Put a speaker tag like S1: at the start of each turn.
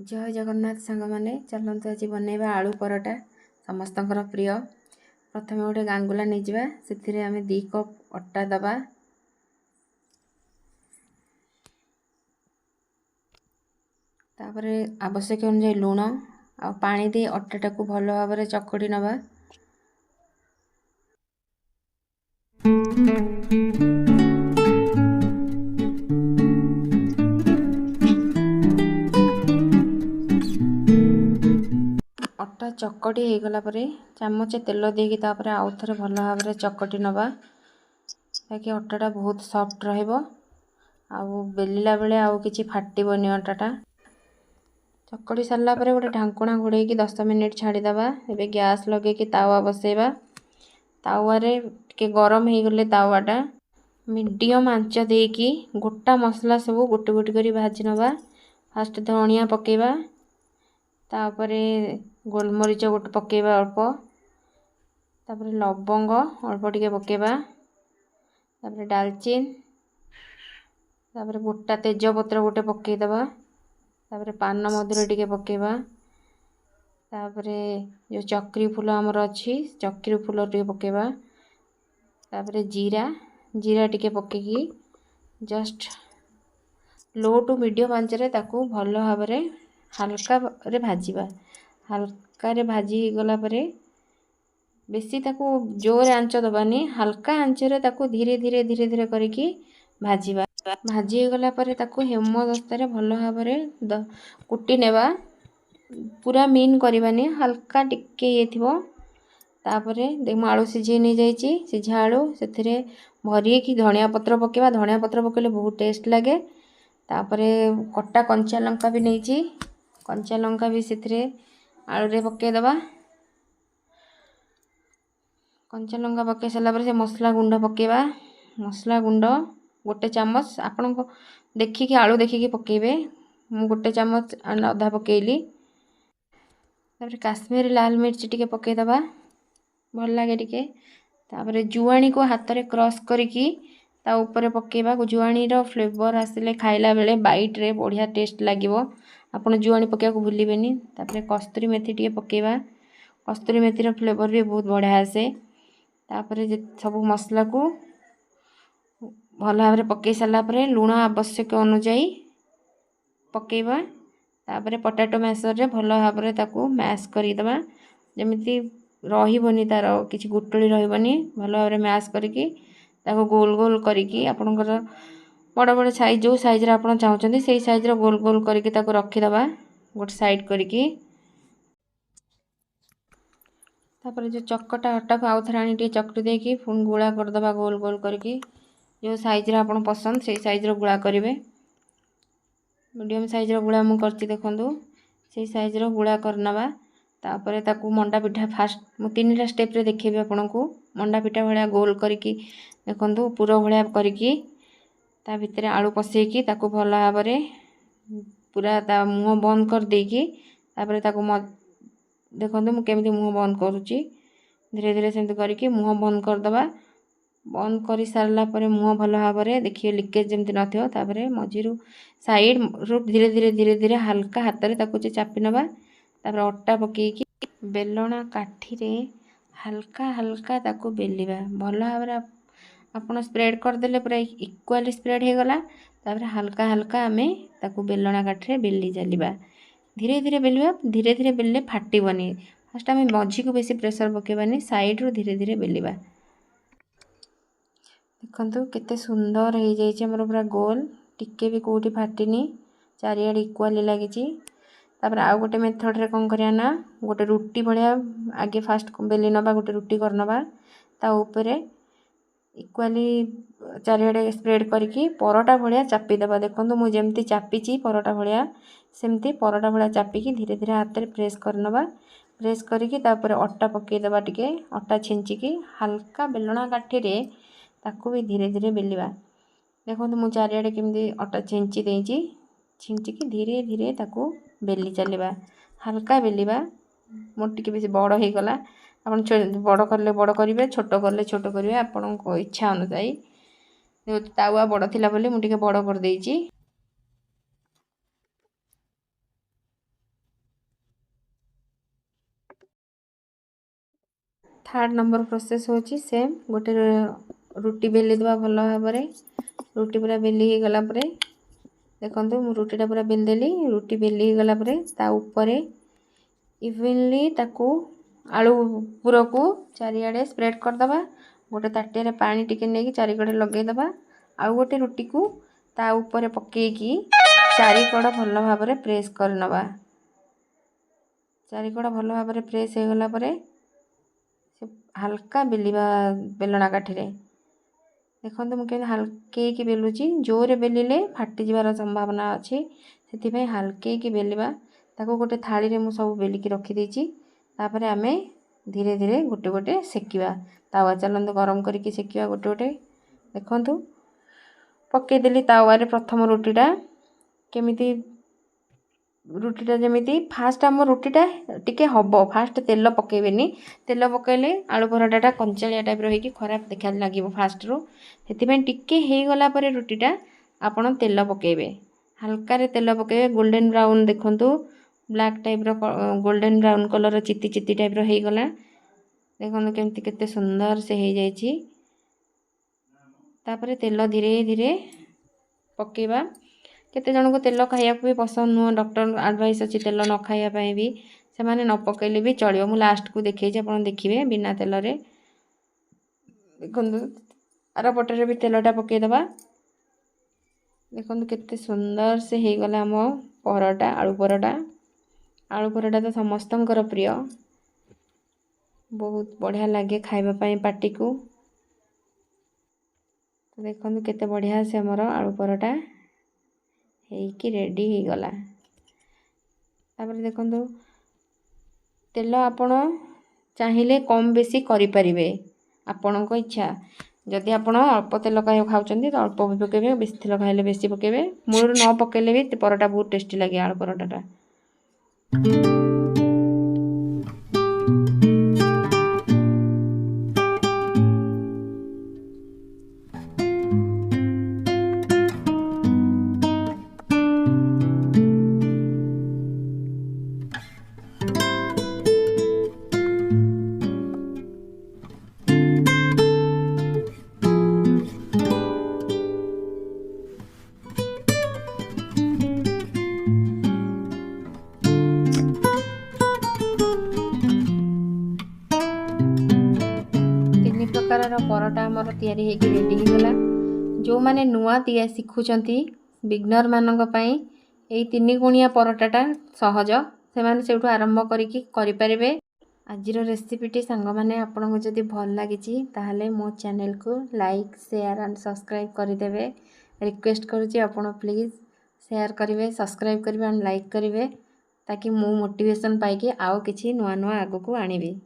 S1: जय जगन्नाथ सांग मैंने चलते आज बनैबा आलू परोटा समस्तଙ୍କର प्रिय। प्रथम गोटे गांगुला नहीं जावा से आम 2 कप अटा दबा तापरे आवश्यक अनुसार लुण आ पानी दे अटाटा को भल भाव में चकड़ी नवा। अटा चकटी हो गला परे चामच तेल देकी तापर आउ थे भल भाव में चकटी नवा ताकि अटाटा बहुत सॉफ्ट रहिबो आउ बेलिला बेले आउ किछि फाटिबोनी। अटाटा चकड़ी सारला परे गोटे ढांकुणा घोड़े की 10 मिनिट छाड़ी दबा। एबे गैस लगे कि तावा बसेबा। तावा रे के गरम हो गले तावाटा मीडियम आंच देकी गोटा मसला सब गोटे गोटे करी भाजी नवा। फास्ट धनिया पकेबा तापरे गोलमरीच गोटे पकेबा अल्प तापरे लवंग अल्प टिके पकेबा तापरे दालचीन तापरे गोटा तेजपत्र गोटे पकेदबा तापरे पान मधुरी टिके पकेबा तापरे जो चक्री फूल आमर अच्छी चक्री फूल टिके पकेबा तापरे जीरा जीरा टिके पकेकी जस्ट लो टू मीडियम आंच रे ताकू भल भाव में हल्का रे भाजीबा। हल्का रे भाजी गला परे बेसी ताकू जोर आंच दबानी हल्का आंच रे ताकू धीरे धीरे धीरे धीरे करके भाजीबा। भाजी गला परे ताकू हेम दस्तारे भल भाव में कुटी नेबा पूरा मीन करबानी हल्का टिके ये थिबो। तापरे देखो आलू सिझे नहीं जाइए सिझा आलू से भरी की धनिया पत्र पकेबा। धनिया पत्र पकेले बहुत टेस्ट लगे। तापरे कटा कंचा लंका भी नहीं कंचा लंका भी से आलू रे पके दबा। कंचा लंका पके सारा पर से मसला गुंड पकेबा। मसला गुंड गोटे चामच आपण को देखिकी आलू देखिकी पकेबे। मु गोटे चामच अधा पकेली। तापर काश्मीरी लाल मिर्च टिके पके दबा भल लगे टिके। तापर जुआणी को हाथ रे क्रश करिकी ता ऊपर पकेबा। जुआणी रो फ्लेवर आसिले खाइला बेले बाइट रे बढ़िया टेस्ट लागिवो। आपण जुआणी पकेया को भूलिबेनी। तापर कस्तूरी मेथी टिके पकेबा। कस्तूरी मेथी रो फ्लेवर भी बहुत बढ़िया आसे। तापर सब मसला को भल भाव में पकई सारा पर लुण आवश्यक अनुजाई पकेबा। तापर पोटैटो मैशर रे भल भाव में ताकू मैश करदबा जमीती रहीबनी तार किछि गुटली रहीबनी। भल भाव में मैश करिकी ताको गोल गोल करिकी आपनकर बड़ बड़ साइज जो साइज रे आपन चाहउछन्ती सेही साइज रे गोल गोल करिकी ताको रखिदबा गोटे साइड करिकी। तापर जो चक्कटा अटा को आउ थराणी टे चकटी देकी पुन गुळा करदबा गोल गोल करिकी जो साइज रे आपन पसंद सेही साइज रे गुळा करिवे। मीडियम साइज रो गुळा मु करची देखंतु सेही साइज रो गुळा करनबा। तापर ताकू मंडा पिठा फास्ट मु 3टा स्टेप रे देखेबी आपन को मंडा पिठा भलिया गोल करिकी देखंतु पूरा भलिया करिकी ता भितरे आलू पसेकी ताकू भल भाव में पूरा ता मुंह बंद कर देकी तापर ताकू देखंतु मु केमिति मुंह बंद करूची धीरे धीरे सेंत करिकी मुंह बंद कर दबा। बंद कर सारला परे मुंह भल भाव में देखिए लीकेज जमती नथियो। तापर मझिरु साइड रु धीरे धीरे धीरे धीरे हल्का हाथ रे ताकू चापी नबा। तापर अट्टा पकेकी बेलणा काठी रे हल्का हल्का ताकू बेलिबा भल भाव में आपण स्प्रेड कर देले पूरा इक्वली स्प्रेड हो गला। तापर हल्का हल्का आमे ताकू बेलणा काठी रे बेली चलीबा धीरे धीरे बेलिबा। धीरे धीरे बेलले फाटिबनी। फास्ट आमे मझी को बेसी प्रेशर पकेबानी साइड रु धीरे धीरे बेलिबा। देखंतु केते सुंदर हो जाई छै हमर पूरा गोल टिके भी कोठी फाटिनी चारियाडे इक्वली लागिची। तापर आ गोटे मेथड रे कोन करिया ना गोटे रुटी भलिया आगे फास्ट बेली नबा गोटे रुटी करनबा ता ऊपरे इक्वली चारियाडे स्प्रेड करिकी परोटा भलिया चापी दबा। देखंतु मु जेमती चापीची परोटा भलिया सेमती परोटा भलिया चापीकी धीरे धीरे हाथ रे प्रेस करनबा। प्रेस करिकी तापर अट्टा पके दबा टिके अट्टा छिंचिकी हल्का बेलणा काठी रे ताकू भी धीरे धीरे बेलिबा। देखंतु मु चारियाडे केमती अट्टा छिंची देइची छिंचिकी धीरे धीरे ताकू बेली चलीबा हल्का बेलिबा। मोर टिके बेसी बड़ हे गला आपण बड़ करले बड़ करिवे छोट करले छोट करिवे आपण को इच्छा अनुसार। तावा बड़ थिला बोली मु टिके बड़ कर देइची। थर्ड नंबर प्रोसेस होची सेम गोटे रुटी बेली देवा भल भाव रुटी पूरा बेली हो गला परे देखंतु मु रुटीटा पूरा बेली देली रुटी बेली हो गला परे ता ऊपर इवनली ताकू आलू पूरा को चारिआडे स्प्रेड कर दबा गोटे ताटिया रे पानी टिके नेकी चारिकड़े लगे दबा आउ गोटे रुटी को ता ऊपर पकेकी चारिकड़ भल भाव प्रेस कर नबा चारिकड़ भल भाव प्रेस हो गला परे हल्का बेलिबा बेलना काठी रे देखंतु मु केन हल्के की बेलुची जोरे बेलिले फाटी जिवार संभावना अछि सेति हल्के की बेलिबा ताको गोटे थाली रे मु सब बेलिकी रखी देछि तापरे आमे धीरे धीरे गोटे गोटे सेकिबा तावा चलंदु गरम करिकी सेकिबा गोटे गोटे देखंतु पके देली तावा रे प्रथम रुटीटा केमिति रुटीटा जेमिति फास्ट आम रुटीटा टिके हबो फास्ट तेल पकेबेनी तेल पकेले आलू पराठाटा कंचालिया टाइप रही खराब देखा लगे फास्ट रू से टिके हो गला परे रुटीटा आपण तेल पकेबे हल्का रे तेल पकेबे गोल्डन ब्राउन देखंतु ब्लैक टाइप रो गोल्डन ब्राउन कलर चित्ती चित्ती टाइप रो हो गला देखंतु केमती केते सुंदर से हो जाईची तापरे तेल धीरे धीरे पकेबा केते जन को तेल खाइया भी पसंद नुह डॉक्टर एडवाइस अच्छी तेल न खाइया भी से माने न पकेले भी चलियो मु लास्ट को देखिए आपन देखिए बिना तेल रे देखंतु आर पटरे भी तेलटा पके दबा देखंतु केते सुंदर से हो गला मो परोटा आलू परोटा तो समस्तंकर प्रिय बहुत बढ़िया लगे खाइबा पई पार्टी को तो देखंतु केते बढ़िया से हमर आलू परोटा हेकी रेडी हो गला तापर देखंतु तेल आपण चाहिए कम बेसी करि परिबे आपण को इच्छा जदि आपण अल्प तेल खाउछंती तो अल्प भी पकेबे बेसी तेल खाइले बेसी पकेबे मूल न पकेले भी परोटा बहुत टेस्टी लगे आलू परोटाटा प्रकार परोटा आमर तैयारी होगी रेडी हो गला जो माने नुआ तिया शिखुचंती बिगनर मानक पई एई 3 गुणिया परोटाटा सहज से माने सेठु आरंभ करिकी करि परिबे आजिर रेसिपीटी सांग माने आपनको जदि भल लागिची ताहले मो चैनल को लाइक शेयर एंड सब्सक्राइब कर देबे रिक्वेस्ट करूची आपण प्लीज शेयर करिवे सब्सक्राइब करिवे एंड लाइक करिवे ताकि मो मोटिवेशन पाई कि आउ किछि नुआ नुआ आगु को आनिबे।